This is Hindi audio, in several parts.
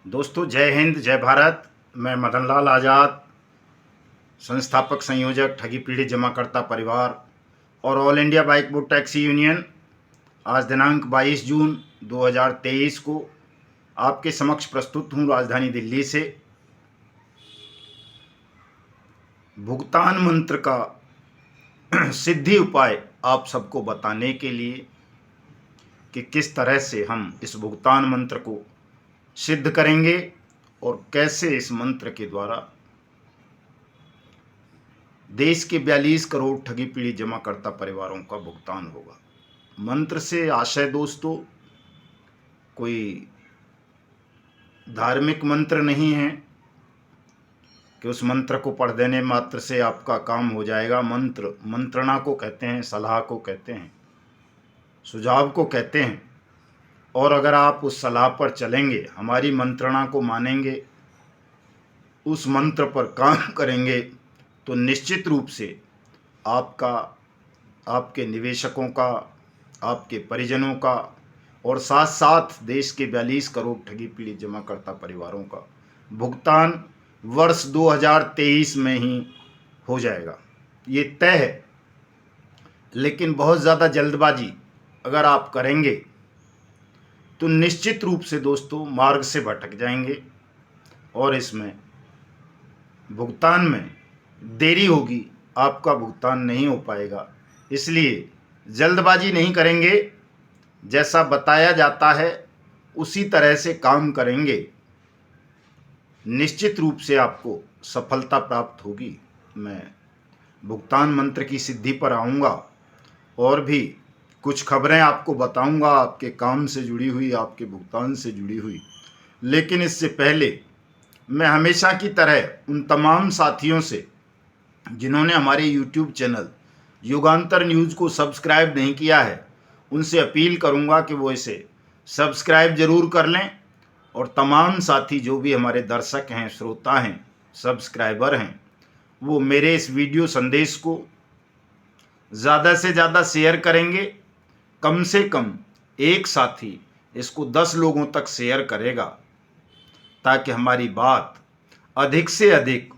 दोस्तों, जय हिंद, जय भारत। मैं मदन लाल आज़ाद, संस्थापक संयोजक ठगी पीड़ित जमाकर्ता परिवार और all India bike board taxi union, आज दिनांक 22 जून 2023 को आपके समक्ष प्रस्तुत हूँ राजधानी दिल्ली से। भुगतान मंत्र का सिद्धि उपाय आप सबको बताने के लिए कि किस तरह से हम इस भुगतान मंत्र को सिद्ध करेंगे और कैसे इस मंत्र के द्वारा देश के 42 करोड़ ठगी पीड़ित जमाकर्ता परिवारों का भुगतान होगा। मंत्र से आशय दोस्तों कोई धार्मिक मंत्र नहीं है कि उस मंत्र को पढ़ देने मात्र से आपका काम हो जाएगा। मंत्र मंत्रणा को कहते हैं, सलाह को कहते हैं, सुझाव को कहते हैं। और अगर आप उस सलाह पर चलेंगे, हमारी मंत्रणा को मानेंगे, उस मंत्र पर काम करेंगे, तो निश्चित रूप से आपका, आपके निवेशकों का, आपके परिजनों का और साथ साथ देश के 42 करोड़ ठगी पीड़ित जमाकर्ता परिवारों का भुगतान वर्ष 2023 में ही हो जाएगा। ये तय है। लेकिन बहुत ज़्यादा जल्दबाजी अगर आप करेंगे तो निश्चित रूप से दोस्तों मार्ग से भटक जाएंगे और इसमें भुगतान में देरी होगी, आपका भुगतान नहीं हो पाएगा। इसलिए जल्दबाजी नहीं करेंगे, जैसा बताया जाता है उसी तरह से काम करेंगे, निश्चित रूप से आपको सफलता प्राप्त होगी। मैं भुगतान मंत्र की सिद्धि पर आऊँगा और भी कुछ खबरें आपको बताऊंगा, आपके काम से जुड़ी हुई, आपके भुगतान से जुड़ी हुई। लेकिन इससे पहले मैं हमेशा की तरह उन तमाम साथियों से जिन्होंने हमारे YouTube चैनल युगांतर न्यूज़ को सब्सक्राइब नहीं किया है, उनसे अपील करूंगा कि वो इसे सब्सक्राइब ज़रूर कर लें। और तमाम साथी जो भी हमारे दर्शक हैं, श्रोता हैं, सब्सक्राइबर हैं, वो मेरे इस वीडियो संदेश को ज़्यादा से ज़्यादा शेयर करेंगे। कम से कम एक साथी इसको 10 लोगों तक शेयर करेगा ताकि हमारी बात अधिक से अधिक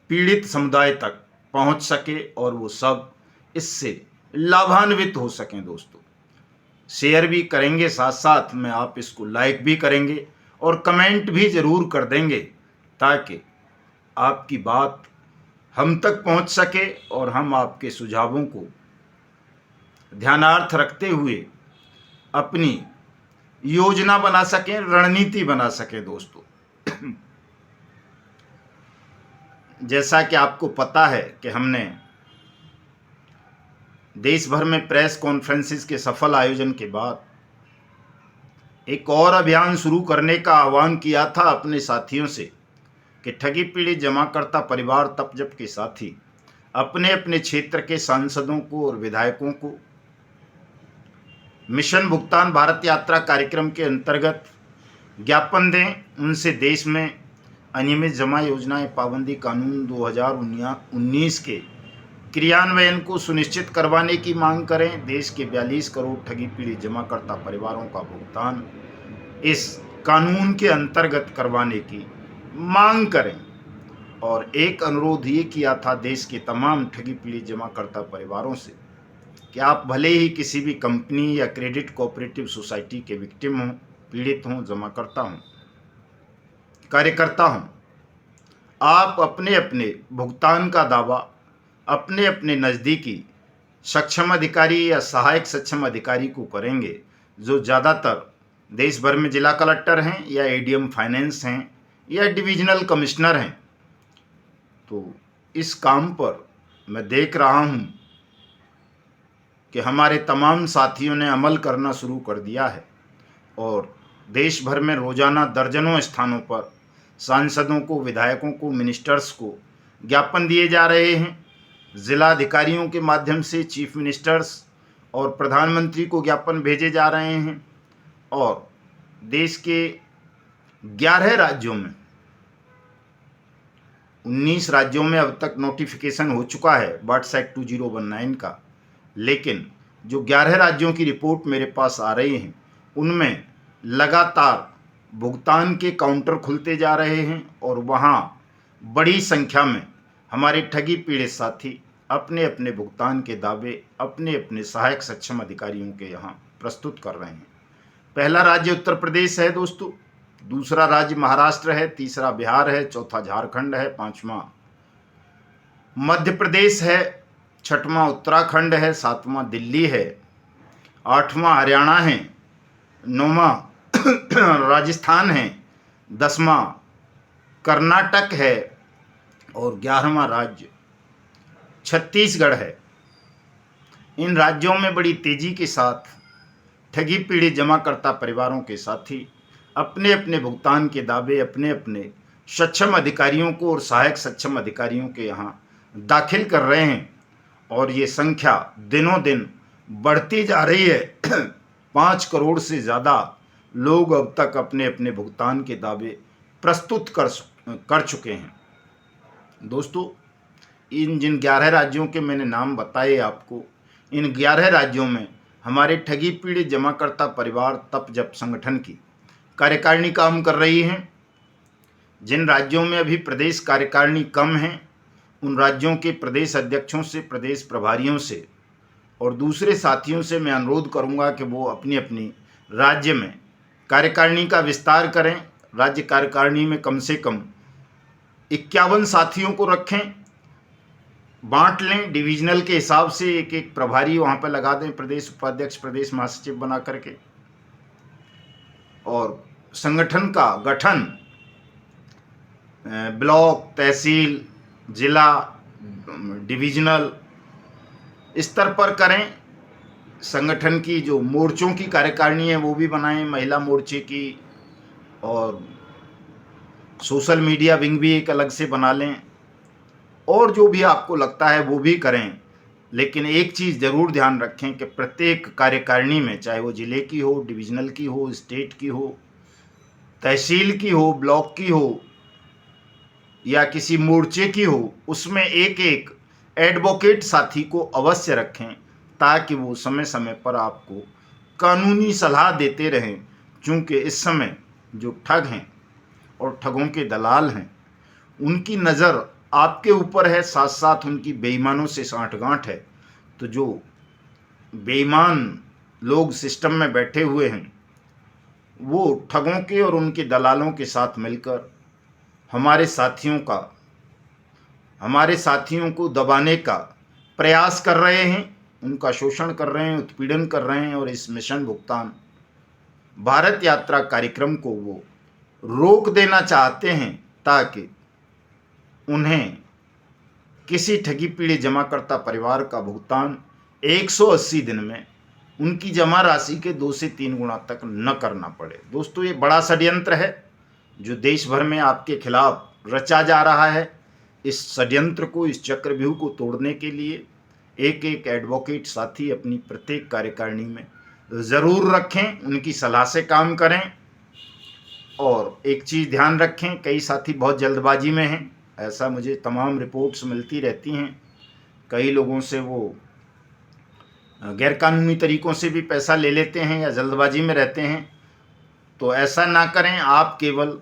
पीड़ित समुदाय तक पहुंच सके और वो सब इससे लाभान्वित हो सकें। दोस्तों, शेयर भी करेंगे, साथ साथ में आप इसको लाइक भी करेंगे और कमेंट भी ज़रूर कर देंगे ताकि आपकी बात हम तक पहुंच सके और हम आपके सुझावों को ध्यानार्थ रखते हुए अपनी योजना बना सकें, रणनीति बना सकें। दोस्तों, जैसा कि आपको पता है कि हमने देश भर में प्रेस कॉन्फ्रेंसेस के सफल आयोजन के बाद एक और अभियान शुरू करने का आह्वान किया था अपने साथियों से कि ठगी पीड़ित जमाकर्ता परिवार तब जब के साथी अपने अपने क्षेत्र के सांसदों को और विधायकों को मिशन भुगतान भारत यात्रा कार्यक्रम के अंतर्गत ज्ञापन दें। उनसे देश में अनियमित जमा योजनाएं पाबंदी कानून 2019 के क्रियान्वयन को सुनिश्चित करवाने की मांग करें। देश के 42 करोड़ ठगी पीड़ित जमाकर्ता परिवारों का भुगतान इस कानून के अंतर्गत करवाने की मांग करें। और एक अनुरोध ये किया था देश के तमाम ठगी पीड़ित जमाकर्ता परिवारों से कि आप भले ही किसी भी कंपनी या क्रेडिट कोऑपरेटिव सोसाइटी के विक्टिम हों, पीड़ित हों, जमाकर्ता हों, कार्यकर्ता हों, आप अपने अपने भुगतान का दावा अपने अपने नज़दीकी सक्षम अधिकारी या सहायक सक्षम अधिकारी को करेंगे, जो ज़्यादातर देश भर में जिला कलेक्टर हैं या एडीएम फाइनेंस हैं या डिविजनल कमिश्नर हैं। तो इस काम पर मैं देख रहा हूं कि हमारे तमाम साथियों ने अमल करना शुरू कर दिया है और देश भर में रोजाना दर्जनों स्थानों पर सांसदों को, विधायकों को, मिनिस्टर्स को ज्ञापन दिए जा रहे हैं। जिला अधिकारियों के माध्यम से चीफ मिनिस्टर्स और प्रधानमंत्री को ज्ञापन भेजे जा रहे हैं और देश के 11 राज्यों में 19 राज्यों में अब तक नोटिफिकेशन हो चुका है वाट्स एक्ट 2019 का। लेकिन जो 11 राज्यों की रिपोर्ट मेरे पास आ रही हैं उनमें लगातार भुगतान के काउंटर खुलते जा रहे हैं और वहाँ बड़ी संख्या में हमारे ठगी पीड़ित साथी अपने अपने भुगतान के दावे अपने अपने सहायक सक्षम अधिकारियों के यहाँ प्रस्तुत कर रहे हैं। पहला राज्य उत्तर प्रदेश है दोस्तों, दूसरा राज्य महाराष्ट्र है, तीसरा बिहार है, चौथा झारखंड है, पांचवा मध्य प्रदेश है, छठवां उत्तराखंड है, सातवां दिल्ली है, आठवां हरियाणा है, नौवां राजस्थान है, 10वां कर्नाटक है और 11वां राज्य छत्तीसगढ़ है। इन राज्यों में बड़ी तेजी के साथ ठगी पीड़ित जमाकर्ता परिवारों के साथी अपने अपने भुगतान के दावे अपने अपने सक्षम अधिकारियों को और सहायक सक्षम अधिकारियों के यहाँ दाखिल कर रहे हैं और ये संख्या दिनों दिन बढ़ती जा रही है। 5 करोड़ से ज़्यादा लोग अब तक अपने अपने भुगतान के दावे प्रस्तुत कर चुके हैं। दोस्तों, इन जिन 11 राज्यों के मैंने नाम बताए आपको, इन 11 राज्यों में हमारे ठगी पीड़ित जमाकर्ता परिवार तप जप संगठन की कार्यकारिणी काम कर रही है। जिन राज्यों में अभी प्रदेश कार्यकारिणी कम है, उन राज्यों के प्रदेश अध्यक्षों से, प्रदेश प्रभारियों से और दूसरे साथियों से मैं अनुरोध करूंगा कि वो अपनी अपनी राज्य में कार्यकारिणी का विस्तार करें। राज्य कार्यकारिणी में कम से कम 51 साथियों को रखें, बांट लें डिविजनल के हिसाब से, एक एक प्रभारी वहाँ पर लगा दें, प्रदेश उपाध्यक्ष, प्रदेश महासचिव बना करके, और संगठन का गठन ब्लॉक, तहसील, जिला, डिविजनल स्तर पर करें। संगठन की जो मोर्चों की कार्यकारिणी है वो भी बनाएं, महिला मोर्चे की, और सोशल मीडिया विंग भी एक अलग से बना लें, और जो भी आपको लगता है वो भी करें। लेकिन एक चीज़ ज़रूर ध्यान रखें कि प्रत्येक कार्यकारिणी में, चाहे वो ज़िले की हो, डिविजनल की हो, स्टेट की हो, तहसील की हो, ब्लॉक की हो या किसी मोर्चे की हो, उसमें एक एक एडवोकेट साथी को अवश्य रखें ताकि वो समय समय पर आपको कानूनी सलाह देते रहें। क्योंकि इस समय जो ठग हैं और ठगों के दलाल हैं, उनकी नज़र आपके ऊपर है, साथ साथ उनकी बेईमानों से साठगांठ है। तो जो बेईमान लोग सिस्टम में बैठे हुए हैं, वो ठगों के और उनके दलालों के साथ मिलकर हमारे साथियों को दबाने का प्रयास कर रहे हैं, उनका शोषण कर रहे हैं, उत्पीड़न कर रहे हैं, और इस मिशन भुगतान भारत यात्रा कार्यक्रम को वो रोक देना चाहते हैं ताकि उन्हें किसी ठगी पीड़ित जमाकर्ता परिवार का भुगतान 180 दिन में उनकी जमा राशि के 2 से 3 गुना तक न करना पड़े। दोस्तों, ये बड़ा षड्यंत्र है जो देश भर में आपके खिलाफ रचा जा रहा है। इस षड्यंत्र को, इस चक्रव्यूह को तोड़ने के लिए एक एक एडवोकेट साथी अपनी प्रत्येक कार्यकारिणी में ज़रूर रखें, उनकी सलाह से काम करें। और एक चीज़ ध्यान रखें, कई साथी बहुत जल्दबाजी में हैं, ऐसा मुझे तमाम रिपोर्ट्स मिलती रहती हैं। कई लोगों से वो गैरकानूनी तरीक़ों से भी पैसा ले लेते हैं या जल्दबाजी में रहते हैं। तो ऐसा ना करें, आप केवल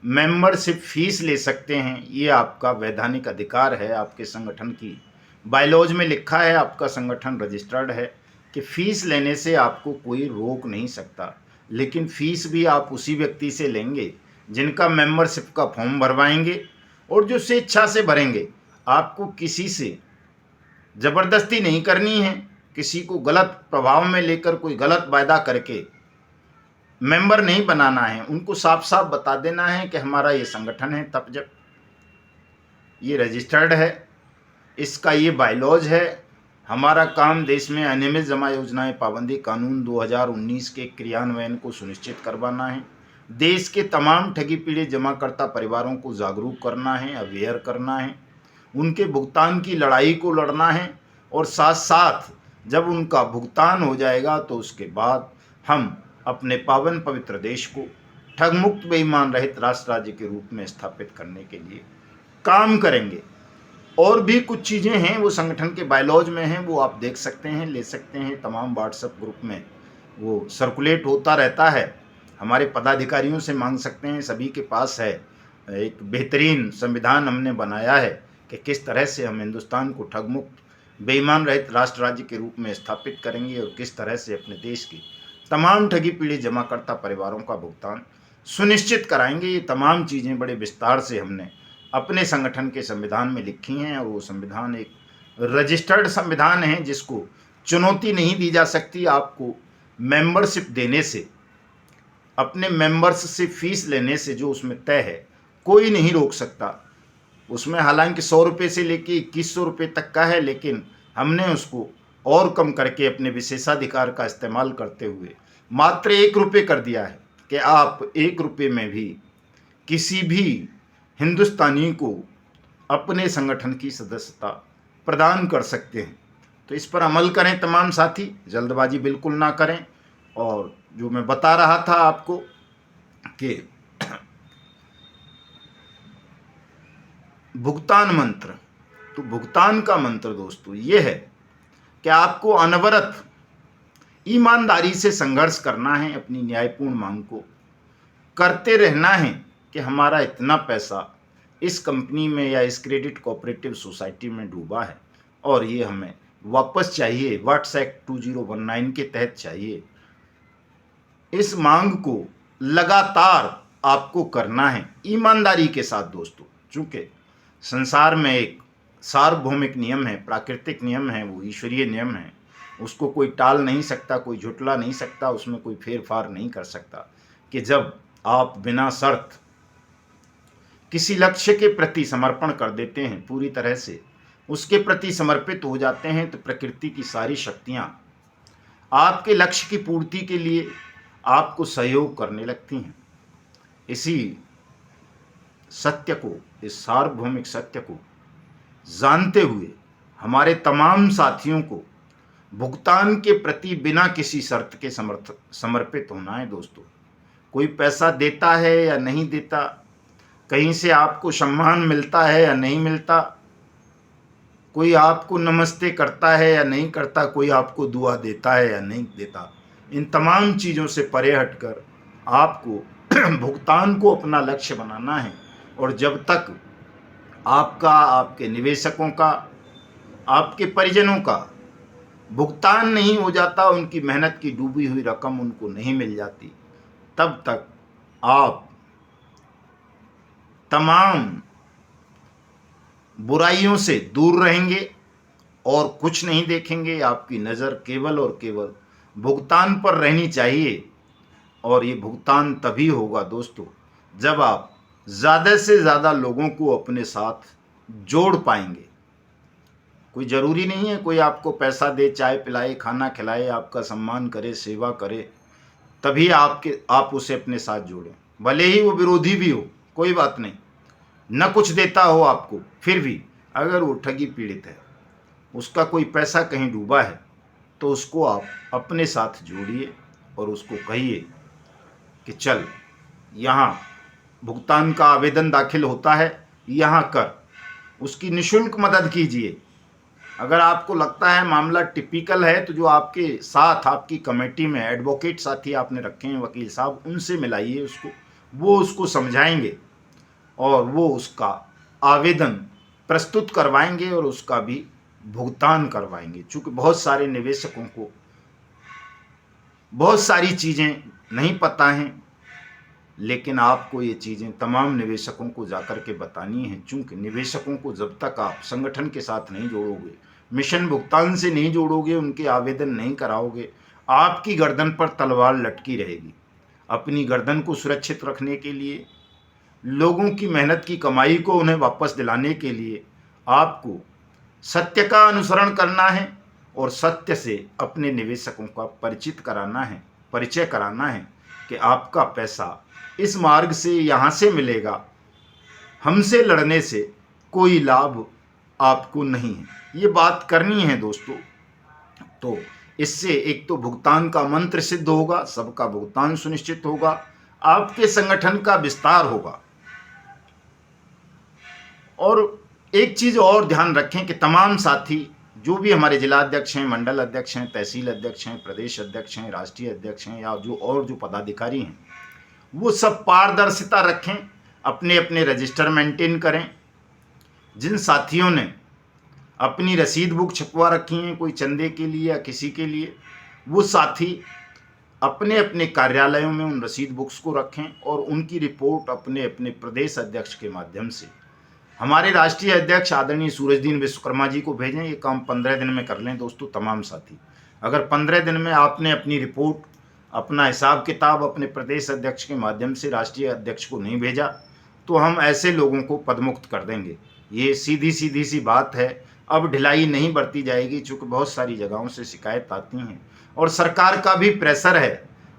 मेंबरशिप फीस ले सकते हैं, ये आपका वैधानिक अधिकार है। आपके संगठन की बायलॉज में लिखा है, आपका संगठन रजिस्टर्ड है कि फ़ीस लेने से आपको कोई रोक नहीं सकता। लेकिन फ़ीस भी आप उसी व्यक्ति से लेंगे जिनका मेंबरशिप का फॉर्म भरवाएंगे और जो स्वेच्छा से भरेंगे। आपको किसी से ज़बरदस्ती नहीं करनी है, किसी को गलत प्रभाव में लेकर कोई गलत वायदा करके मेंबर नहीं बनाना है। उनको साफ साफ बता देना है कि हमारा ये संगठन है तप जप, ये रजिस्टर्ड है, इसका ये बायलॉज है, हमारा काम देश में अनियमित जमा योजनाएं पाबंदी कानून 2019 के क्रियान्वयन को सुनिश्चित करवाना है, देश के तमाम ठगी पीड़ित जमाकर्ता परिवारों को जागरूक करना है, अवेयर करना है, उनके भुगतान की लड़ाई को लड़ना है, और साथ साथ जब उनका भुगतान हो जाएगा तो उसके बाद हम अपने पावन पवित्र देश को ठग मुक्त बेईमान रहित राष्ट्र राज्य के रूप में स्थापित करने के लिए काम करेंगे। और भी कुछ चीज़ें हैं वो संगठन के बायलॉज में हैं, वो आप देख सकते हैं, ले सकते हैं। तमाम व्हाट्सएप ग्रुप में वो सर्कुलेट होता रहता है। हमारे पदाधिकारियों से मांग सकते हैं, सभी के पास है। एक बेहतरीन संविधान हमने बनाया है कि किस तरह से हम हिंदुस्तान को ठगमुक्त बेईमान रहित राष्ट्र राज्य के रूप में स्थापित करेंगे और किस तरह से अपने देश की तमाम ठगी पीड़ित जमाकर्ता परिवारों का भुगतान सुनिश्चित कराएंगे। ये तमाम चीज़ें बड़े विस्तार से हमने अपने संगठन के संविधान में लिखी हैं और वो संविधान एक रजिस्टर्ड संविधान है जिसको चुनौती नहीं दी जा सकती। आपको मेंबरशिप देने से, अपने मेंबर्स से फीस लेने से जो उसमें तय है, कोई नहीं रोक सकता। उसमें हालांकि 100 रुपये से लेके 2100 रुपये तक का है, लेकिन हमने उसको और कम करके अपने विशेषाधिकार का इस्तेमाल करते हुए मात्र 1 रुपये कर दिया है कि आप 1 रुपये में भी किसी भी हिंदुस्तानी को अपने संगठन की सदस्यता प्रदान कर सकते हैं। तो इस पर अमल करें तमाम साथी, जल्दबाजी बिल्कुल ना करें। और जो मैं बता रहा था आपको कि भुगतान मंत्र, तो भुगतान का मंत्र दोस्तों ये है कि आपको अनवरत ईमानदारी से संघर्ष करना है, अपनी न्यायपूर्ण मांग को करते रहना है कि हमारा इतना पैसा इस कंपनी में या इस क्रेडिट कोऑपरेटिव सोसाइटी में डूबा है और ये हमें वापस चाहिए, वाट्स एक्ट 2019 के तहत चाहिए। इस मांग को लगातार आपको करना है ईमानदारी के साथ दोस्तों। चूँकि संसार में एक सार्वभौमिक नियम है, प्राकृतिक नियम है, वो ईश्वरीय नियम है, उसको कोई टाल नहीं सकता, कोई झुटला नहीं सकता, उसमें कोई फेर फार नहीं कर सकता कि जब आप बिना शर्त किसी लक्ष्य के प्रति समर्पण कर देते हैं, पूरी तरह से उसके प्रति समर्पित हो जाते हैं, तो प्रकृति की सारी शक्तियाँ आपके लक्ष्य की पूर्ति के लिए आपको सहयोग करने लगती हैं। इसी सत्य को, इस सार्वभौमिक सत्य को जानते हुए हमारे तमाम साथियों को भुगतान के प्रति बिना किसी शर्त के समर्पित होना है दोस्तों। कोई पैसा देता है या नहीं देता, कहीं से आपको सम्मान मिलता है या नहीं मिलता, कोई आपको नमस्ते करता है या नहीं करता, कोई आपको दुआ देता है या नहीं देता, इन तमाम चीज़ों से परे हटकर आपको भुगतान को अपना लक्ष्य बनाना है। और जब तक आपका, आपके निवेशकों का, आपके परिजनों का भुगतान नहीं हो जाता, उनकी मेहनत की डूबी हुई रकम उनको नहीं मिल जाती, तब तक आप तमाम बुराइयों से दूर रहेंगे और कुछ नहीं देखेंगे। आपकी नज़र केवल और केवल भुगतान पर रहनी चाहिए। और ये भुगतान तभी होगा दोस्तों जब आप ज़्यादा से ज़्यादा लोगों को अपने साथ जोड़ पाएंगे। कोई ज़रूरी नहीं है कोई आपको पैसा दे, चाय पिलाए, खाना खिलाए, आपका सम्मान करे, सेवा करे, तभी आप उसे अपने साथ जोड़ें। भले ही वो विरोधी भी हो, कोई बात नहीं, न कुछ देता हो आपको, फिर भी अगर वो ठगी पीड़ित है, उसका कोई पैसा कहीं डूबा है, तो उसको आप अपने साथ जोड़िए और उसको कहिए कि चल, यहाँ भुगतान का आवेदन दाखिल होता है, यहाँ कर, उसकी निःशुल्क मदद कीजिए। अगर आपको लगता है मामला टिपिकल है, तो जो आपके साथ आपकी कमेटी में एडवोकेट साथी आपने रखे हैं, वकील साहब, उनसे मिलाइए उसको, वो उसको समझाएंगे और वो उसका आवेदन प्रस्तुत करवाएंगे और उसका भी भुगतान करवाएंगे। चूँकि बहुत सारे निवेशकों को बहुत सारी चीज़ें नहीं पता हैं, लेकिन आपको ये चीज़ें तमाम निवेशकों को जाकर के बतानी है। चूँकि निवेशकों को जब तक आप संगठन के साथ नहीं जोड़ोगे, मिशन भुगतान से नहीं जोड़ोगे, उनके आवेदन नहीं कराओगे, आपकी गर्दन पर तलवार लटकी रहेगी। अपनी गर्दन को सुरक्षित रखने के लिए, लोगों की मेहनत की कमाई को उन्हें वापस दिलाने के लिए आपको सत्य का अनुसरण करना है और सत्य से अपने निवेशकों का परिचय कराना है कि आपका पैसा इस मार्ग से, यहाँ से मिलेगा, हमसे लड़ने से कोई लाभ आपको नहीं है। ये बात करनी है दोस्तों। तो इससे एक तो भुगतान का मंत्र सिद्ध होगा, सबका भुगतान सुनिश्चित होगा, आपके संगठन का विस्तार होगा। और एक चीज़ और ध्यान रखें कि तमाम साथी जो भी हमारे जिला अध्यक्ष हैं, मंडल अध्यक्ष हैं, तहसील अध्यक्ष हैं, प्रदेश अध्यक्ष हैं, राष्ट्रीय अध्यक्ष हैं, या जो पदाधिकारी हैं, वो सब पारदर्शिता रखें, अपने अपने रजिस्टर मेंटेन करें। जिन साथियों ने अपनी रसीद बुक छपवा रखी हैं कोई चंदे के लिए या किसी के लिए, वो साथी अपने अपने कार्यालयों में उन रसीद बुक्स को रखें और उनकी रिपोर्ट अपने अपने प्रदेश अध्यक्ष के माध्यम से हमारे राष्ट्रीय अध्यक्ष आदरणीय सूरजदीन विश्वकर्मा जी को भेजें। ये काम 15 दिन में कर लें दोस्तों तमाम साथी। अगर 15 दिन में आपने अपनी रिपोर्ट, अपना हिसाब किताब अपने प्रदेश अध्यक्ष के माध्यम से राष्ट्रीय अध्यक्ष को नहीं भेजा तो हम ऐसे लोगों को पदमुक्त कर देंगे। ये सीधी सी बात है। अब ढिलाई नहीं बरती जाएगी, चूँकि बहुत सारी जगहों से शिकायत आती हैं और सरकार का भी प्रेशर है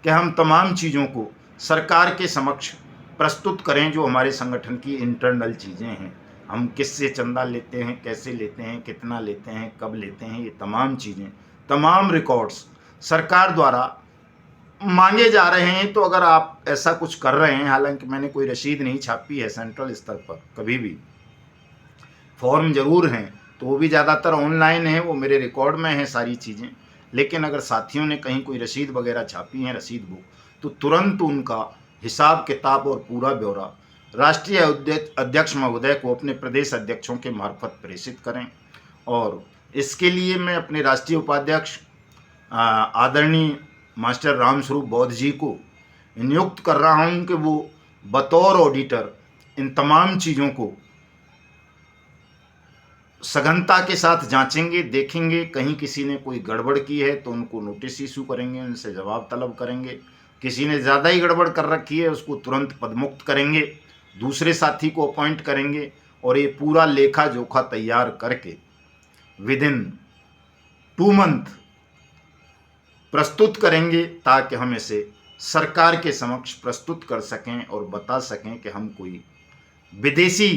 कि हम तमाम चीज़ों को सरकार के समक्ष प्रस्तुत करें जो हमारे संगठन की इंटरनल चीज़ें हैं। हम किससे चंदा लेते हैं, कैसे लेते हैं, कितना लेते हैं, कब लेते हैं, ये तमाम चीज़ें, तमाम रिकॉर्ड्स सरकार द्वारा मांगे जा रहे हैं। तो अगर आप ऐसा कुछ कर रहे हैं, हालांकि मैंने कोई रसीद नहीं छापी है सेंट्रल स्तर पर कभी भी, फॉर्म ज़रूर हैं तो वो भी ज़्यादातर ऑनलाइन है, वो मेरे रिकॉर्ड में है सारी चीज़ें। लेकिन अगर साथियों ने कहीं कोई रसीद वगैरह छापी हैं, रसीद बुक, तो तुरंत उनका हिसाब किताब और पूरा ब्यौरा राष्ट्रीय अध्यक्ष महोदय को अपने प्रदेश अध्यक्षों के मार्फत प्रेषित करें। और इसके लिए मैं अपने राष्ट्रीय उपाध्यक्ष आदरणीय मास्टर रामस्वरूप बौद्ध जी को नियुक्त कर रहा हूं कि वो बतौर ऑडिटर इन तमाम चीज़ों को सघनता के साथ जांचेंगे, देखेंगे। कहीं किसी ने कोई गड़बड़ की है तो उनको नोटिस इशू करेंगे, उनसे जवाब तलब करेंगे। किसी ने ज़्यादा ही गड़बड़ कर रखी है उसको तुरंत पदमुक्त करेंगे, दूसरे साथी को अपॉइंट करेंगे और ये पूरा लेखा जोखा तैयार करके विदिन 2 मंथ प्रस्तुत करेंगे ताकि हम इसे सरकार के समक्ष प्रस्तुत कर सकें और बता सकें कि हम कोई विदेशी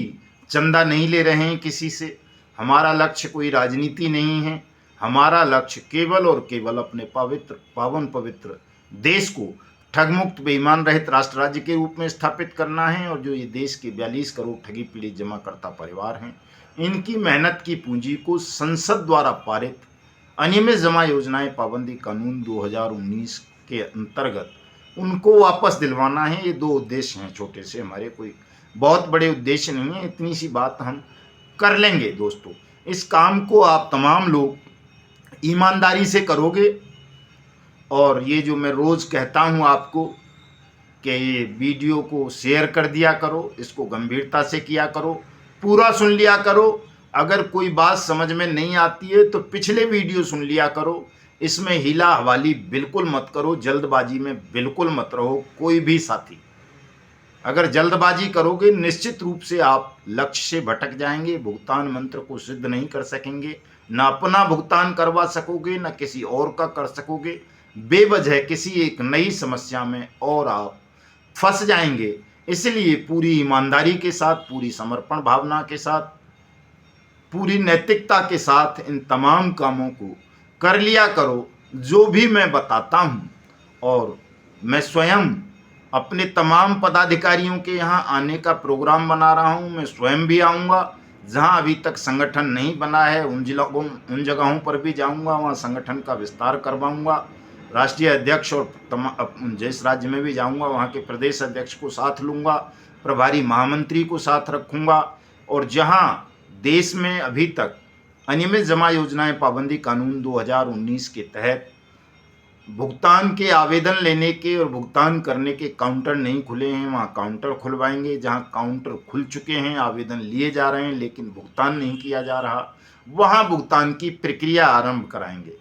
चंदा नहीं ले रहे हैं किसी से। हमारा लक्ष्य कोई राजनीति नहीं है, हमारा लक्ष्य केवल और केवल अपने पावन पवित्र देश को ठगमुक्त बेईमान रहित राष्ट्र राज्य के रूप में स्थापित करना है। और जो ये देश के 42 करोड़ ठगी पीड़ित जमाकर्ता परिवार हैं, इनकी मेहनत की पूंजी को संसद द्वारा पारित अनियमित जमा योजनाएं पाबंदी कानून 2019 के अंतर्गत उनको वापस दिलवाना है। ये 2 उद्देश्य हैं छोटे से, हमारे कोई बहुत बड़े उद्देश्य नहीं है। इतनी सी बात हम कर लेंगे दोस्तों। इस काम को आप तमाम लोग ईमानदारी से करोगे। और ये जो मैं रोज़ कहता हूँ आपको कि ये वीडियो को शेयर कर दिया करो, इसको गंभीरता से किया करो, पूरा सुन लिया करो। अगर कोई बात समझ में नहीं आती है तो पिछले वीडियो सुन लिया करो। इसमें हीला हवाली बिल्कुल मत करो, जल्दबाजी में बिल्कुल मत रहो कोई भी साथी। अगर जल्दबाजी करोगे निश्चित रूप से आप लक्ष्य से भटक जाएंगे, भुगतान मंत्र को सिद्ध नहीं कर सकेंगे, ना अपना भुगतान करवा सकोगे ना किसी और का कर सकोगे। बेवजह किसी एक नई समस्या में और आप फंस जाएंगे। इसलिए पूरी ईमानदारी के साथ, पूरी समर्पण भावना के साथ, पूरी नैतिकता के साथ इन तमाम कामों को कर लिया करो जो भी मैं बताता हूँ। और मैं स्वयं अपने तमाम पदाधिकारियों के यहाँ आने का प्रोग्राम बना रहा हूँ। मैं स्वयं भी आऊँगा, जहाँ अभी तक संगठन नहीं बना है उन जगहों पर भी जाऊँगा, वहाँ संगठन का विस्तार करवाऊँगा। राष्ट्रीय अध्यक्ष और जिस राज्य में भी जाऊँगा वहाँ के प्रदेश अध्यक्ष को साथ लूँगा, प्रभारी महामंत्री को साथ रखूँगा। और जहाँ देश में अभी तक अनियमित जमा योजनाएं पाबंदी कानून 2019 के तहत भुगतान के आवेदन लेने के और भुगतान करने के काउंटर नहीं खुले हैं, वहाँ काउंटर खुलवाएंगे। जहाँ काउंटर खुल चुके हैं, आवेदन लिए जा रहे हैं लेकिन भुगतान नहीं किया जा रहा, वहाँ भुगतान की प्रक्रिया आरंभ कराएंगे।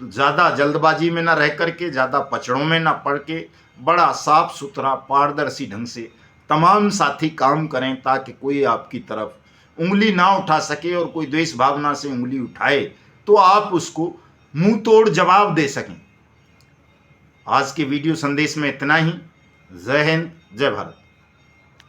तो ज़्यादा जल्दबाजी में ना रह करके, ज़्यादा पचड़ों में ना पड़ के, बड़ा साफ सुथरा पारदर्शी ढंग से तमाम साथी काम करें ताकि कोई आपकी तरफ उंगली ना उठा सके। और कोई द्वेष भावना से उंगली उठाए तो आप उसको मुंह तोड़ जवाब दे सकें। आज के वीडियो संदेश में इतना ही। जय हिंद, जय भारत।